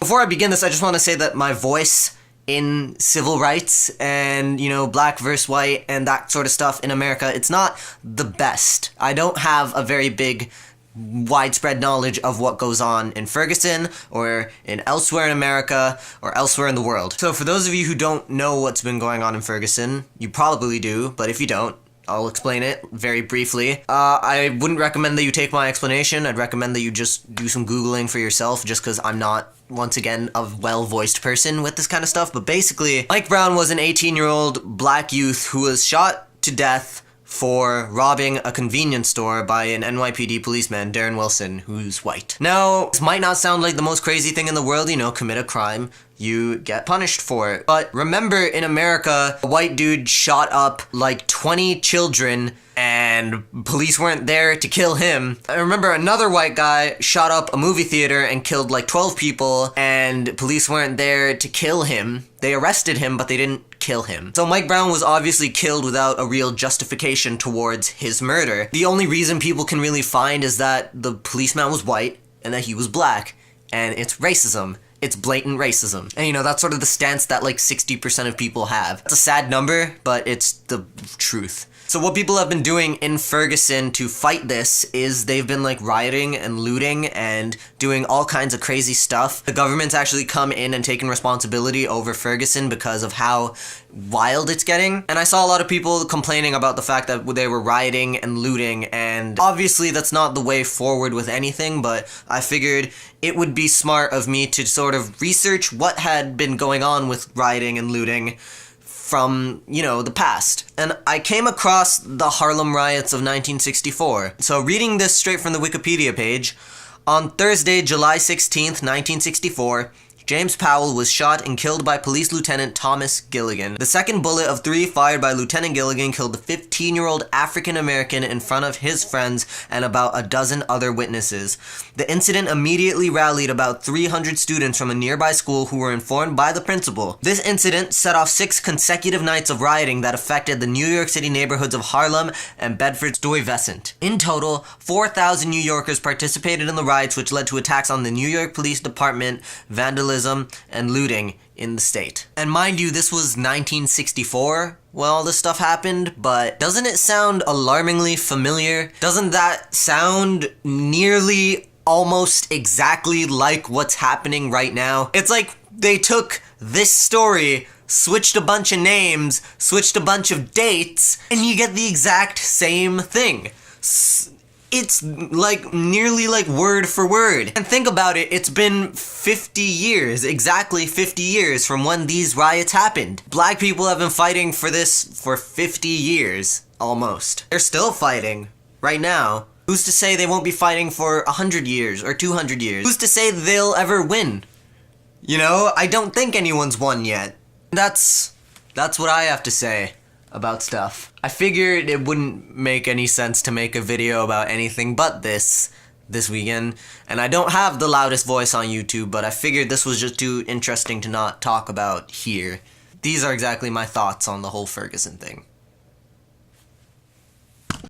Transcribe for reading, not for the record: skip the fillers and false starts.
Before I begin this, I just want to say that my voice in civil rights and, you know, black versus white and that sort of stuff in America, it's not the best. I don't have a very big widespread knowledge of what goes on in Ferguson or in elsewhere in America or elsewhere in the world. So for those of you who don't know what's been going on in Ferguson, you probably do, but if you don't, I'll explain it very briefly. I wouldn't recommend that you take my explanation. I'd recommend that you just do some Googling for yourself, just because I'm not, once again, a well-voiced person with this kind of stuff. But basically, Mike Brown was an 18-year-old black youth who was shot to death for robbing a convenience store by an NYPD policeman, Darren Wilson, who's white. Now, this might not sound like the most crazy thing in the world, you know, commit a crime, you get punished for it. But remember, in America, a white dude shot up like 20 children and police weren't there to kill him. I remember another white guy shot up a movie theater and killed like 12 people and police weren't there to kill him. They arrested him, but they didn't kill him. So Mike Brown was obviously killed without a real justification towards his murder. The only reason people can really find is that the policeman was white and that he was black, and it's racism. It's blatant racism. And you know, that's sort of the stance that like 60% of people have. It's a sad number, but it's the truth. So what people have been doing in Ferguson to fight this is they've been like rioting and looting and doing all kinds of crazy stuff. The government's actually come in and taken responsibility over Ferguson because of how wild it's getting. And I saw a lot of people complaining about the fact that they were rioting and looting, and obviously that's not the way forward with anything, but I figured it would be smart of me to sort of research what had been going on with rioting and looting from, you know, the past. And I came across the Harlem riots of 1964. So reading this straight from the Wikipedia page, on Thursday, July 16th, 1964, James Powell was shot and killed by Police Lieutenant Thomas Gilligan. The second bullet of 3 fired by Lieutenant Gilligan killed the 15-year-old African-American in front of his friends and about a dozen other witnesses. The incident immediately rallied about 300 students from a nearby school who were informed by the principal. This incident set off 6 consecutive nights of rioting that affected the New York City neighborhoods of Harlem and Bedford-Stuyvesant. In total, 4,000 New Yorkers participated in the riots, which led to attacks on the New York Police Department, vandalism, and looting in the state. And mind you, this was 1964 when all this stuff happened, but doesn't it sound alarmingly familiar? Doesn't that sound nearly almost exactly like what's happening right now? It's like they took this story, switched a bunch of names, switched a bunch of dates, and you get the exact same thing. It's like nearly like word for word. And think about it, it's been 50 years, exactly 50 years from when these riots happened. Black people have been fighting for this for 50 years, almost. They're still fighting, right now. Who's to say they won't be fighting for 100 years or 200 years? Who's to say they'll ever win? You know, I don't think anyone's won yet. That's what I have to say about stuff. I figured it wouldn't make any sense to make a video about anything but this weekend, and I don't have the loudest voice on YouTube, but I figured this was just too interesting to not talk about here. These are exactly my thoughts on the whole Ferguson thing.